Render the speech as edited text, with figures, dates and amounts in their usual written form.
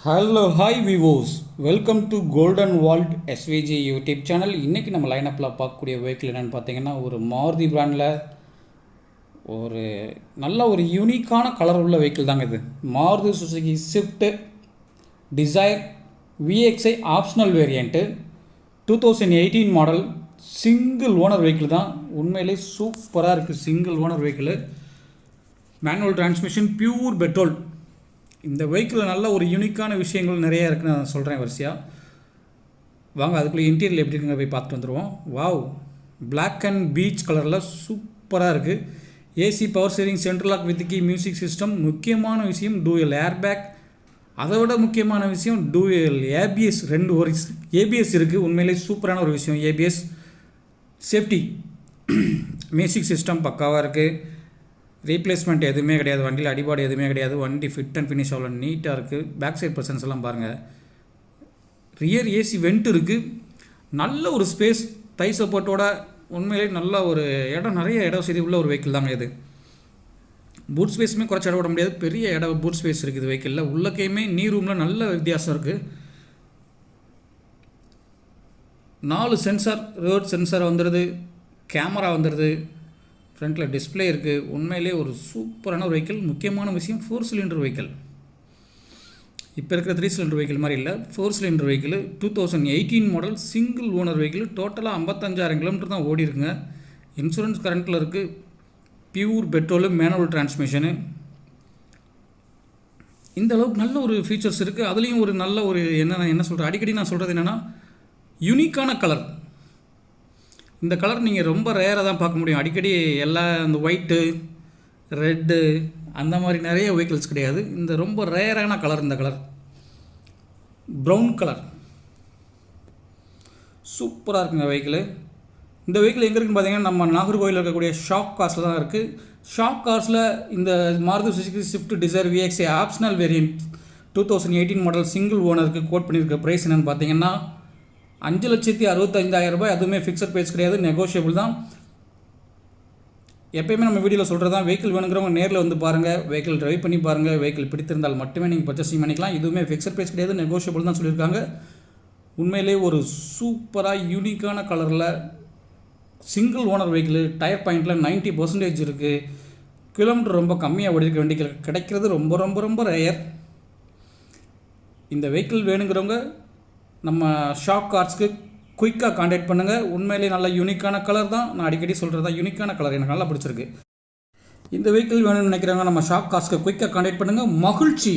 Hello hi விவோஸ், welcome to golden vault SVG YouTube channel. இன்றைக்கி நம்ம லைனப்பில் பார்க்கக்கூடிய வெஹிக்கிள் என்னென்னு பார்த்தீங்கன்னா, ஒரு மாருதி பிராண்டில் ஒரு நல்ல ஒரு யூனிக்கான கலர் உள்ள வெஹிக்கிள் தாங்க இது. Maruti Suzuki Swift desire VXi optional variant 2018 model single owner vehicle தான். உண்மையிலே சூப்பராக இருக்குது. Single owner vehicle, manual transmission, pure petrol. இந்த வெஹிக்கிளில் நல்ல ஒரு யூனிக்கான விஷயங்கள் நிறையா இருக்குன்னு நான் சொல்கிறேன் வரிசையாக. வாங்க அதுக்குள்ளே இன்டீரியல் எப்படி இருக்குங்க போய் பார்த்துட்டு வந்துடுவோம். வாவ், பிளாக் அண்ட் பீச் கலரில் சூப்பராக இருக்குது. AC, power steering, central lock with key, music system. முக்கியமான விஷயம் டூயல் ஏர் பேக். அதை விட முக்கியமான விஷயம் டூயல் ஏபிஎஸ். 2 ஏபிஎஸ் இருக்குது. உண்மையிலே சூப்பரான ஒரு விஷயம் ஏபிஎஸ். சேஃப்டி, மியூசிக் சிஸ்டம் பக்காவாக இருக்குது. ரீப்ளேஸ்மெண்ட் எதுவுமே கிடையாது. வண்டியில் அடிபாடு எதுவுமே கிடையாது. வண்டி ஃபிட் அண்ட் ஃபினிஷ் அவ்வளோ நீட்டாக இருக்குது. பேக் சைட் பர்சன்ஸ் எல்லாம் பாருங்கள். ரியர் ஏசி வெண்ட் இருக்குது. நல்ல ஒரு ஸ்பேஸ், தை சப்போர்ட்டோட. உண்மையிலே நல்ல ஒரு இடம், நிறைய இடம் வசதி உள்ள ஒரு வெஹிக்கிள் தாங்க இது. பூட் ஸ்பேஸுமே குறைச்சி இட விட முடியாது. பெரிய இடம் பூட் ஸ்பேஸ் இருக்குது வெஹிக்கிளில். உள்ளக்கையுமே நீ ரூமில் நல்ல வித்தியாசம் இருக்குது. 4 சென்சார், ரோட் சென்சார் வந்துடுது, கேமரா வந்துடுது, ஃப்ரண்ட்டில் டிஸ்பிளே இருக்குது. உண்மையிலே ஒரு சூப்பரான ஒரு வெஹிக்கிள். முக்கியமான விஷயம் 4 சிலிண்டர் வெஹிக்கிள். இப்போ இருக்கிற 3 சிலிண்டர் வெஹிக்கிள் மாதிரி இல்லை, 4 cylinder vehicle. 2018 model single owner vehicle. டோட்டலாக 55,000 கிலோமீட்டர் தான் ஓடி இருக்குங்க. இன்சூரன்ஸ் கரண்ட்டில் இருக்குது. Pure petrol, manual transmission. இந்த அளவுக்கு நல்ல ஒரு ஃபீச்சர்ஸ் இருக்குது. அதுலேயும் ஒரு நல்ல ஒரு என்ன சொல்கிறேன், அடிக்கடி நான் சொல்கிறது என்னென்னா, யூனிக்கான கலர். இந்த கலர் நீங்கள் ரொம்ப ரேராக தான் பார்க்க முடியும். அடிக்கடி எல்லா அந்த ஒயிட்டு, ரெட்டு அந்த மாதிரி நிறைய வெஹிக்கிள்ஸ் கிடையாது. இந்த ரொம்ப ரேரான கலர். இந்த கலர் ப்ரௌன் கலர் சூப்பராக இருக்குங்க வெஹிக்கிள். இந்த வெஹிக்கிள் எங்கே இருக்குன்னு பார்த்தீங்கன்னா, நம்ம நாகர்கோவிலில் இருக்கக்கூடிய ஷாப் கார்ஸில் தான் இருக்குது. ஷாப் கார்ஸில் இந்த Maruti Suzuki Swift desire VXi optional variant 2018 model single ஓனருக்கு கோட் பண்ணியிருக்க ப்ரைஸ் என்னென்னு பார்த்தீங்கன்னா 5,65,000 ரூபாய். அதுவுமே ஃபிக்ஸட் ப்ரைஸ் கிடையாது, நெகோஷியபிள் தான். எப்போயுமே நம்ம வீடியோவில் சொல்கிறது தான், வெஹிக்கிள் வேணுங்கிறவங்க நேரில் வந்து பாருங்கள், வெஹிக்கிள் ட்ரைவ் பண்ணி பாருங்கள். வெஹிக்கிள் பிடித்திருந்தால் மட்டுமே நீங்கள் பர்ச்சேசிங் பண்ணிக்கலாம். இதுவுமே ஃபிக்ஸட் ப்ரைஸ் கிடையாது, நெகோஷியபிள் தான் சொல்லியிருக்காங்க. உண்மையிலே ஒரு சூப்பராக யூனிக்கான கலரில் சிங்கிள் ஓனர் வெஹிக்கிள். டயர் பாயிண்டில் 90% இருக்குது. கிலோமீட்டர் ரொம்ப கம்மியாக ஓடிருக்க வண்டிகள் கிடைக்கிறது ரொம்ப ரொம்ப ரொம்ப ரேர். இந்த வெஹிக்கிள் வேணுங்கிறவங்க நம்ம ஷாப் கார்ஸ்க்கு குயிக்காக கான்டாக்ட் பண்ணுங்கள். உண்மையிலே நல்ல யூனிக்கான கலர் தான். நான் அடிக்கடி சொல்கிறது தான், யூனிக்கான கலர் எனக்கு நல்லா பிடிச்சிருக்கு. இந்த வெஹிக்கிள் வேணும்னு நினைக்கிறவங்க நம்ம ஷாப் கார்ஸ்க்கு குயிக்காக கான்டாக்ட் பண்ணுங்கள். மகிழ்ச்சி.